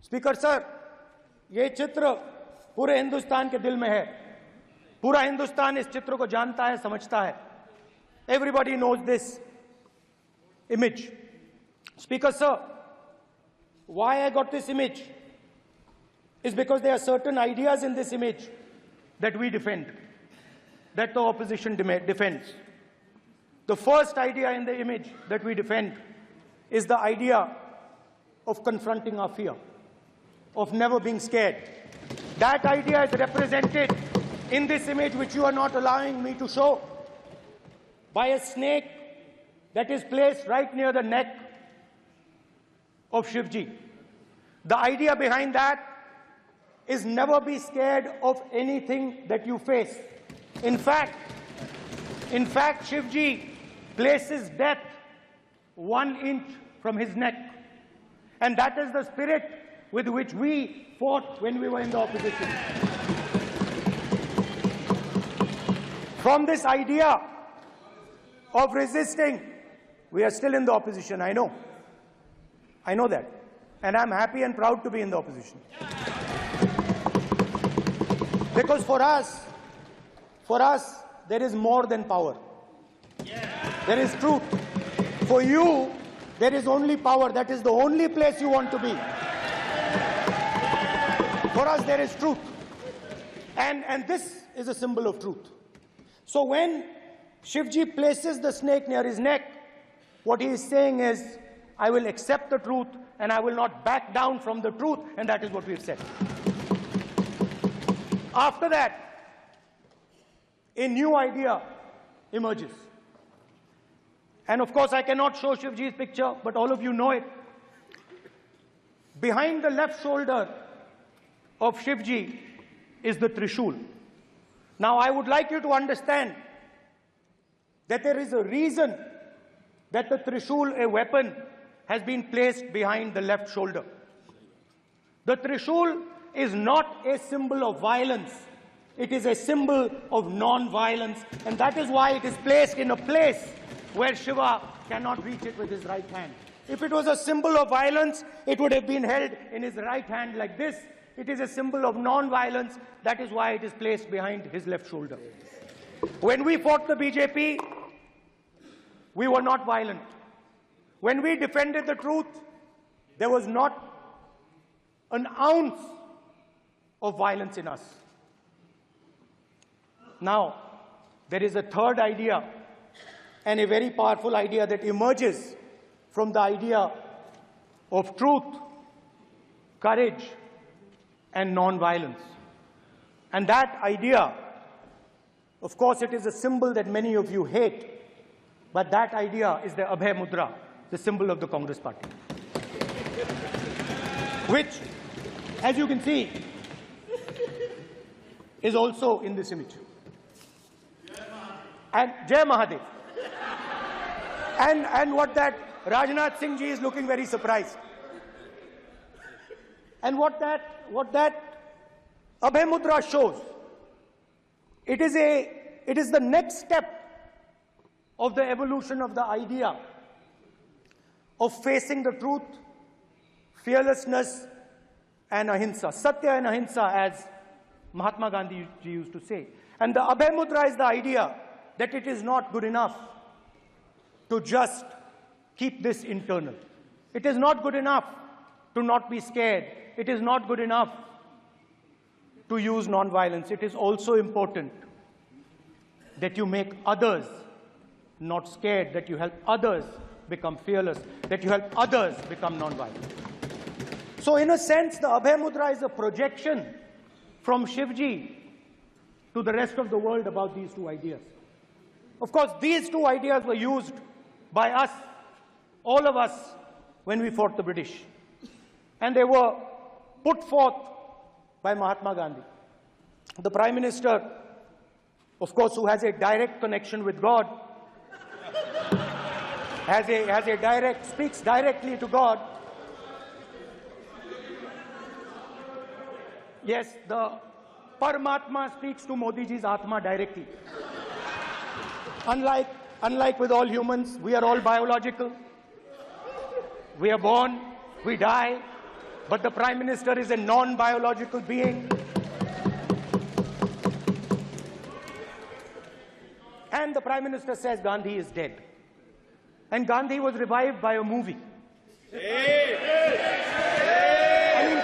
Speaker sir, ये चित्र पूरे हिंदुस्तान के दिल में है। पूरा हिंदुस्तान इस चित्र को जानता है, समझता है। Everybody knows this image. Speaker sir, why I got this image is because there are certain ideas in this image that we defend, that the opposition defends. The first idea in the image that we defend is the idea of confronting our fear, of never being scared. That idea is represented in this image, which you are not allowing me to show, by a snake that is placed right near the neck of Shivji. The idea behind that is never be scared of anything that you face. In fact, Shivji places death 1 inch from his neck. And that is the spirit with which we fought when we were in the opposition. From this idea of resisting, we are still in the opposition, I know. I know that. And I'm happy and proud to be in the opposition. Because for us, there is more than power. There is truth. For you, there is only power. That is the only place you want to be. For us, there is truth. And this is a symbol of truth. So when Shivji places the snake near his neck, what he is saying is, I will accept the truth and I will not back down from the truth, and that is what we have said. After that, a new idea emerges. And of course, I cannot show Shivji's picture, but all of you know it. Behind the left shoulder of Shivji is the Trishul. Now, I would like you to understand that there is a reason that the Trishul, a weapon, has been placed behind the left shoulder. The Trishul is not a symbol of violence. It is a symbol of non-violence, and that is why it is placed in a place where Shiva cannot reach it with his right hand. If it was a symbol of violence, it would have been held in his right hand like this. It is a symbol of non-violence. That is why it is placed behind his left shoulder. When we fought the BJP, we were not violent. When we defended the truth, there was not an ounce of violence in us. Now, there is a third idea, and a very powerful idea that emerges from the idea of truth, courage, and non-violence. And that idea, of course, it is a symbol that many of you hate, but that idea is the Abhay Mudra, the symbol of the Congress Party, which, as you can see, is also in this image. And Jai Mahadev. And what that Rajnath Singh ji is looking very surprised. And what that Abhay Mudra shows, it is the next step of the evolution of the idea of facing the truth, fearlessness, and ahimsa. Satya and ahimsa, as Mahatma Gandhi ji used to say. And the Abhay Mudra is the idea that it is not good enough to just keep this internal. It is not good enough to not be scared. It is not good enough to use non-violence. It is also important that you make others not scared, that you help others become fearless, that you help others become non-violent. So in a sense, the Abhay Mudra is a projection from Shivji to the rest of the world about these two ideas. Of course, these two ideas were used by us, all of us, when we fought the British. And they were put forth by Mahatma Gandhi. The Prime Minister, of course, who has a direct connection with God, speaks directly to God. Yes, the Paramatma speaks to Modi ji's Atma directly. Unlike with all humans, we are all biological. We are born, we die, but the Prime Minister is a non-biological being. And the Prime Minister says Gandhi is dead. And Gandhi was revived by a movie. I mean,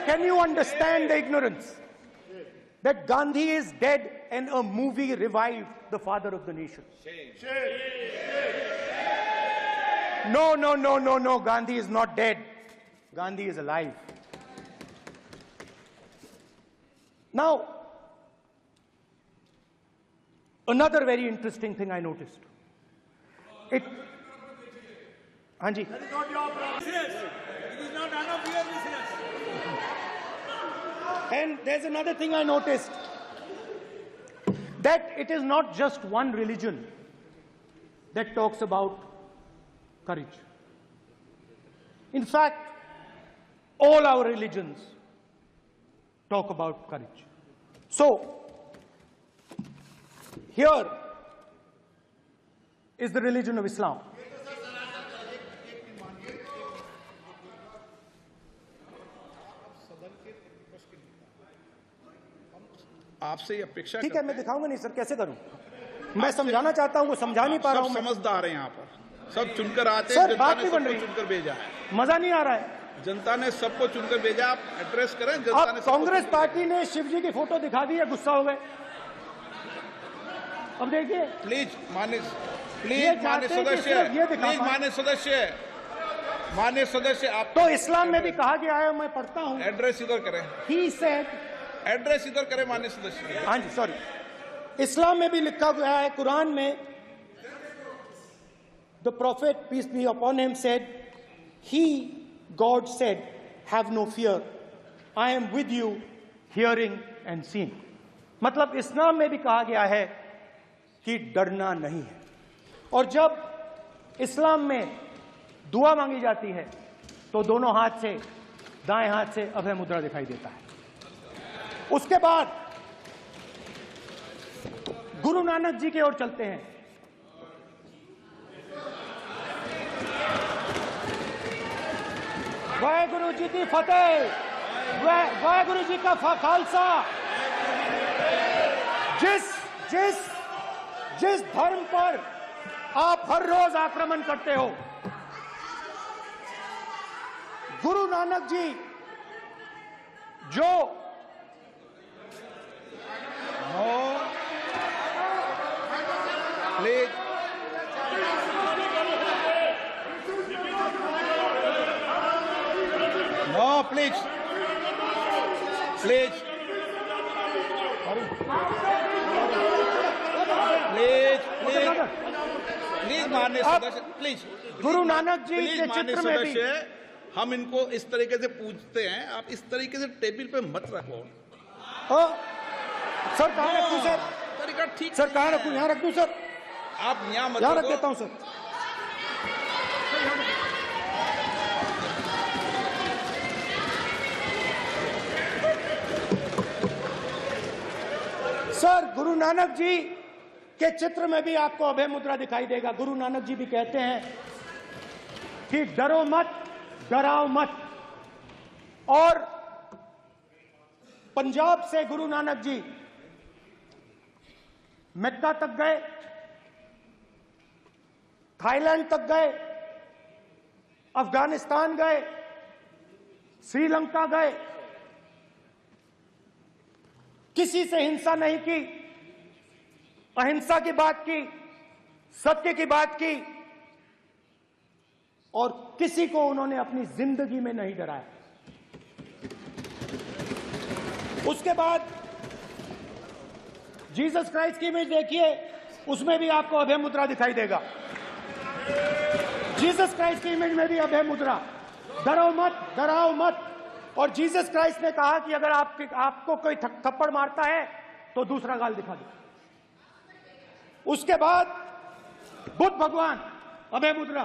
can you understand the ignorance? That Gandhi is dead and a movie revived the father of the nation. No, no, no, no, no. Gandhi is not dead. Gandhi is alive. Now, another very interesting thing I noticed. Hanji. That is not your business. It is not none of your business. And there's another thing I noticed. That it is not just one religion that talks about courage. In fact, all our religions talk about courage. So, here is the religion of Islam. आपसे ये अपेक्षा ठीक है, मैं दिखाऊंगा नहीं sir, कैसे करूं? मैं समझाना चाहता हूं, वो समझा नहीं पा रहा हूं। समझदार हैं यहाँ पर, सब चुनकर आते हैं। सर, बात नहीं बन रही, चुनकर भेजा है, मजा नहीं आ रहा है। जनता ने सबको चुनकर भेजा, आप एड्रेस करें। जनता ने कांग्रेस पार्टी ने शिव जी की फोटो दिखा दी है, गुस्सा हो गए। अब देखिए, प्लीज मान्य सदस्य, प्लीज मान्य सदस्य, आप तो इस्लाम में भी कहा गया है, मैं पढ़ता हूं। एड्रेस इधर करें। He said, एड्रेस इधर करें मान्य सदस्य। हाँ जी, सॉरी। इस्लाम में भी लिखा गया है, कुरान में, the prophet peace be upon him said, God said, have no fear, I am with you, hearing and seeing. मतलब इस्लाम में भी कहा गया है कि डरना नहीं है। और जब इस्लाम में दुआ मांगी जाती है तो दोनों हाथ से, दाएं हाथ से अभय मुद्रा दिखाई देता है। उसके बाद गुरु नानक जी की ओर चलते हैं। वाहेगुरु जी की फतेह, वाहेगुरु जी का खालसा। जिस धर्म पर आप हर रोज आक्रमण करते हो, गुरु नानक जी जो please please please please please माननीय सदस्य, प्लीज। गुरु नानक जी के चित्र में भी हम इनको इस तरीके से पूछते हैं, आप इस तरीके से टेबल पे मत रखो। सर कहाँ रखूं सर? तरीका ठीक सर कहाँ रखूं? यहाँ रख दूं सर? आप यहाँ मत यहाँ रख देता हूं सर। सर, गुरु नानक जी के चित्र में भी आपको अभय मुद्रा दिखाई देगा। गुरु नानक जी भी कहते हैं कि डरो मत, डराओ मत। और पंजाब से गुरु नानक जी मक्का तक गए, थाईलैंड तक गए, अफगानिस्तान गए, श्रीलंका गए, किसी से हिंसा नहीं की, अहिंसा की बात की, सत्य की बात की, और किसी को उन्होंने अपनी जिंदगी में नहीं डराया। उसके बाद जीसस क्राइस्ट की इमेज देखिए, उसमें भी आपको अभय मुद्रा दिखाई देगा। जीसस क्राइस्ट की इमेज में भी अभय मुद्रा, डरो मत, डराओ मत। और जीसस क्राइस्ट ने कहा कि अगर आपको कोई थप्पड़ मारता है तो दूसरा गाल दिखा दो। उसके बाद बुद्ध भगवान, अभय मुद्रा।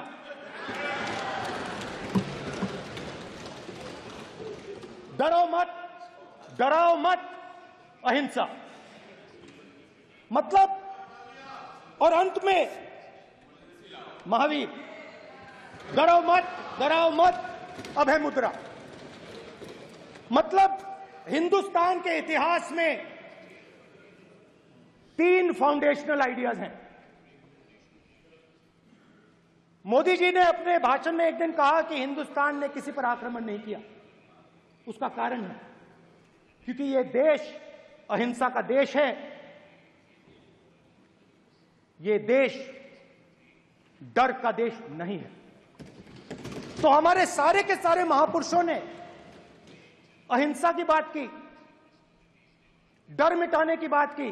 डरो मत, डराओ मत, अहिंसा। मतलब, और अंत में महावीर, डरो मत, डराओ मत, अभय मुद्रा। मतलब हिंदुस्तान के इतिहास में 3 फाउंडेशनल आइडियाज हैं। मोदी जी ने अपने भाषण में एक दिन कहा कि हिंदुस्तान ने किसी पर आक्रमण नहीं किया। उसका कारण है क्योंकि यह देश अहिंसा का देश है, यह देश डर का देश नहीं है। तो हमारे सारे के सारे महापुरुषों ने अहिंसा की बात की, डर मिटाने की बात की।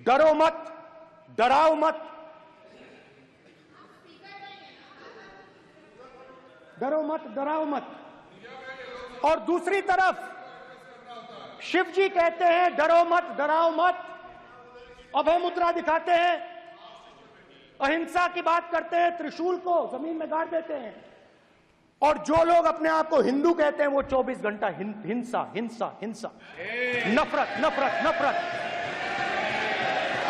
डरो मत, डराओ मत, डरो मत, डराओ मत। और दूसरी तरफ शिव जी कहते हैं डरो मत, डराओ मत, अभय मुद्रा दिखाते हैं, अहिंसा की बात करते हैं, त्रिशूल को जमीन में गाड़ देते हैं। और जो लोग अपने आप को हिंदू कहते हैं वो 24 घंटा हिंसा हिंसा हिंसा, नफरत नफरत नफरत,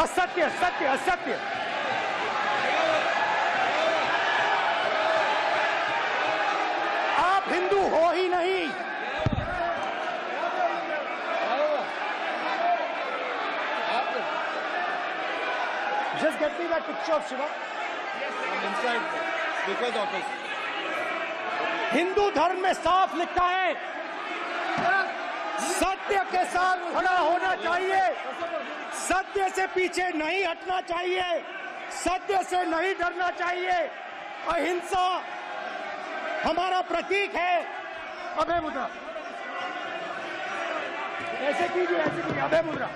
असत्य सत्य असत्य। आप हिंदू हो ही नहीं। Just get me that picture of Shiva. inside because of it. Hindu धर्म में साफ लिखा है सत्य के साथ खड़ा होना चाहिए, सत्य से पीछे नहीं हटना चाहिए, सत्य से नहीं डरना चाहिए। अहिंसा हमारा प्रतीक है। अभय मुद्रा ऐसे कीजिए, ऐसे कीजिए, अभय मुद्रा।